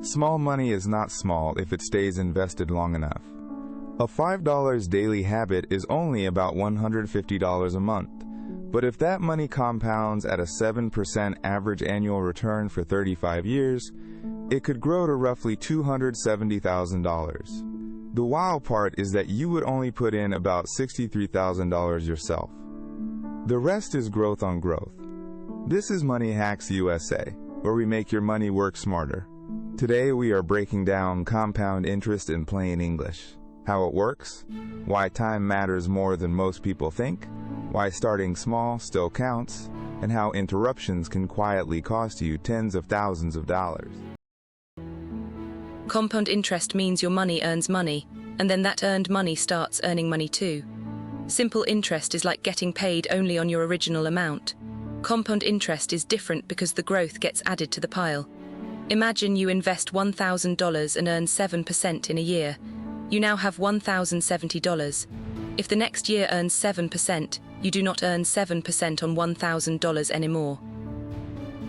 Small money is not small if it stays invested long enough. A $5 daily habit is only about $150 a month. But if that money compounds at a 7% average annual return for 35 years, it could grow to roughly $270,000. The wow part is that you would only put in about $63,000 yourself. The rest is growth on growth. This is Money Hacks USA, where we make your money work smarter. Today we are breaking down compound interest in plain English. How it works, why time matters more than most people think, why starting small still counts, and how interruptions can quietly cost you tens of thousands of dollars. Compound interest means your money earns money, and then that earned money starts earning money too. Simple interest is like getting paid only on your original amount. Compound interest is different because the growth gets added to the pile. Imagine you invest $1,000 and earn 7% in a year. You now have $1,070. If the next year earns 7%, you do not earn 7% on $1,000 anymore.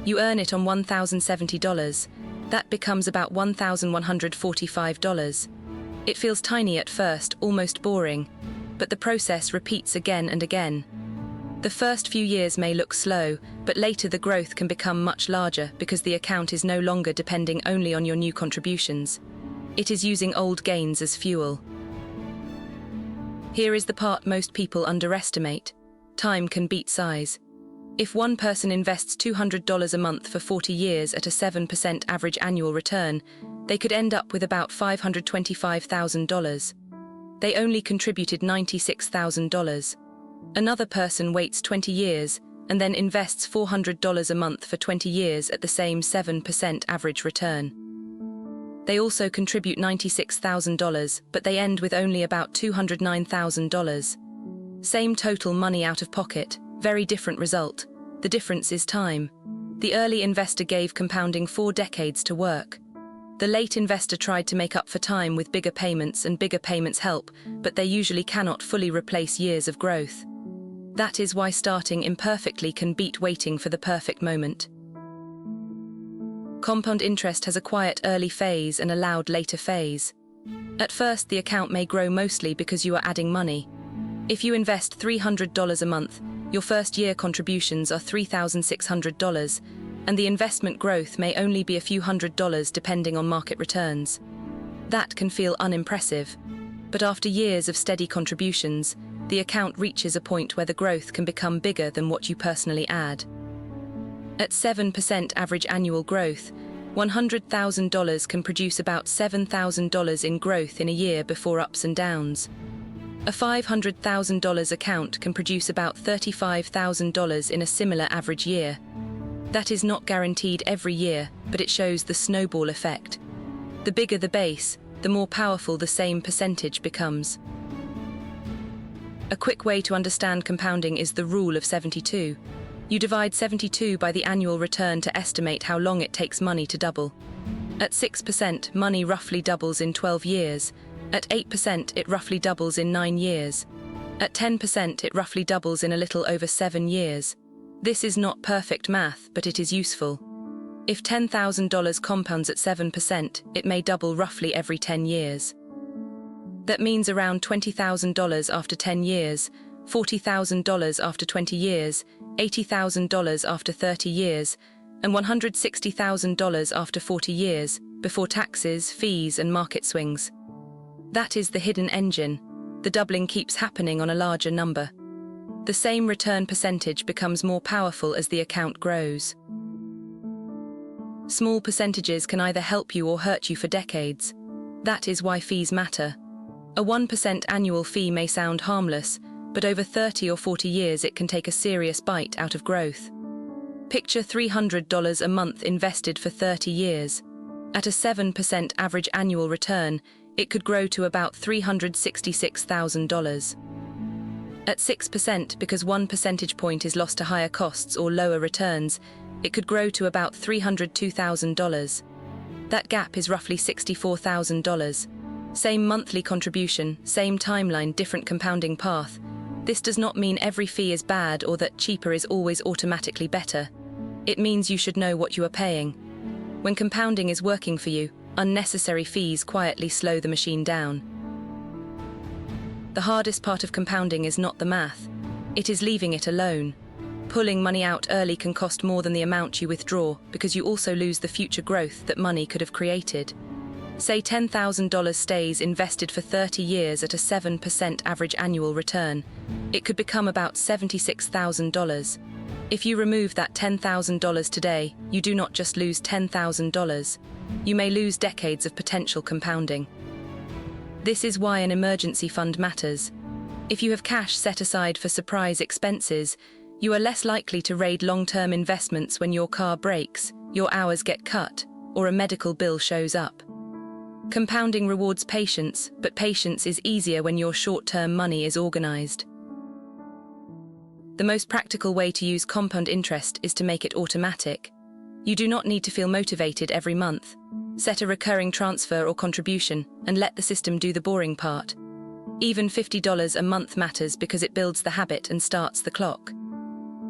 You earn it on $1,070. That becomes about $1,145. It feels tiny at first, almost boring, but the process repeats again and again. The first few years may look slow, but later the growth can become much larger because the account is no longer depending only on your new contributions. It is using old gains as fuel. Here is the part most people underestimate. Time can beat size. If one person invests $200 a month for 40 years at a 7% average annual return, they could end up with about $525,000. They only contributed $96,000. Another person waits 20 years and then invests $400 a month for 20 years at the same 7% average return. They also contribute $96,000, but they end with only about $209,000. Same total money out of pocket, very different result. The difference is time. The early investor gave compounding 4 decades to work. The late investor tried to make up for time with bigger payments, and bigger payments help, but they usually cannot fully replace years of growth. That is why starting imperfectly can beat waiting for the perfect moment. Compound interest has a quiet early phase and a loud later phase. At first, the account may grow mostly because you are adding money. If you invest $300 a month, your first year contributions are $3,600, and the investment growth may only be a few $100s depending on market returns. That can feel unimpressive, but after years of steady contributions, the account reaches a point where the growth can become bigger than what you personally add. At 7% average annual growth, $100,000 can produce about $7,000 in growth in a year before ups and downs. A $500,000 account can produce about $35,000 in a similar average year. That is not guaranteed every year, but it shows the snowball effect. The bigger the base, the more powerful the same percentage becomes. A quick way to understand compounding is the rule of 72. You divide 72 by the annual return to estimate how long it takes money to double. At 6%, money roughly doubles in 12 years. At 8%, it roughly doubles in 9 years. At 10%, it roughly doubles in a little over 7 years. This is not perfect math, but it is useful. If $10,000 compounds at 7%, it may double roughly every 10 years. That means around $20,000 after 10 years, $40,000 after 20 years, $80,000 after 30 years, and $160,000 after 40 years, before taxes, fees, and market swings. That is the hidden engine. The doubling keeps happening on a larger number. The same return percentage becomes more powerful as the account grows. Small percentages can either help you or hurt you for decades. That is why fees matter. A 1% annual fee may sound harmless, but over 30 or 40 years it can take a serious bite out of growth. Picture $300 a month invested for 30 years. At a 7% average annual return, it could grow to about $366,000. At 6%, because 1 percentage point is lost to higher costs or lower returns, it could grow to about $302,000. That gap is roughly $64,000. Same monthly contribution, same timeline, different compounding path. This does not mean every fee is bad or that cheaper is always automatically better. It means you should know what you are paying. When compounding is working for you, Unnecessary fees quietly slow the machine down. The hardest part of compounding is not the math. It is leaving it alone. Pulling money out early can cost more than the amount you withdraw because you also lose the future growth that money could have created. Say $10,000 stays invested for 30 years at a 7% average annual return. It could become about $76,000. If you remove that $10,000 today, you do not just lose $10,000. You may lose decades of potential compounding. This is why an emergency fund matters. If you have cash set aside for surprise expenses, you are less likely to raid long-term investments when your car breaks, your hours get cut, or a medical bill shows up. Compounding rewards patience, but patience is easier when your short-term money is organized. The most practical way to use compound interest is to make it automatic. You do not need to feel motivated every month. Set a recurring transfer or contribution and let the system do the boring part. Even $50 a month matters because it builds the habit and starts the clock.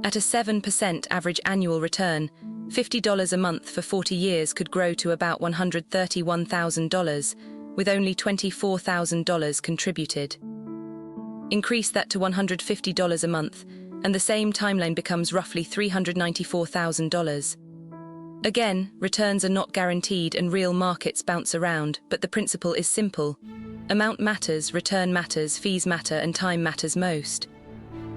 At a 7% average annual return, $50 a month for 40 years could grow to about $131,000, with only $24,000 contributed. Increase that to $150 a month, and the same timeline becomes roughly $394,000. Again, returns are not guaranteed and real markets bounce around, but the principle is simple. Amount matters, return matters, fees matter, and time matters most.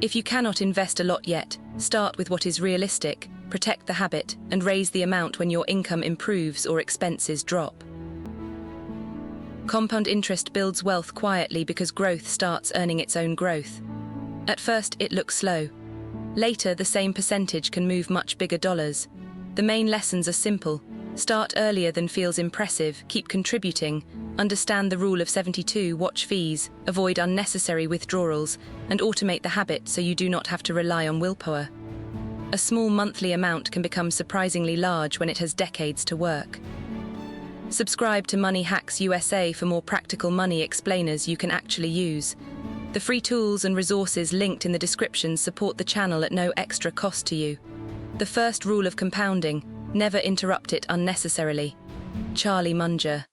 If you cannot invest a lot yet, start with what is realistic, protect the habit, and raise the amount when your income improves or expenses drop. Compound interest builds wealth quietly because growth starts earning its own growth. At first, it looks slow. Later, the same percentage can move much bigger dollars. The main lessons are simple. Start earlier than feels impressive, keep contributing, understand the rule of 72, watch fees, avoid unnecessary withdrawals, and automate the habit so you do not have to rely on willpower. A small monthly amount can become surprisingly large when it has decades to work. Subscribe to Money Hacks USA for more practical money explainers you can actually use. The free tools and resources linked in the description support the channel at no extra cost to you. The first rule of compounding: never interrupt it unnecessarily. Charlie Munger.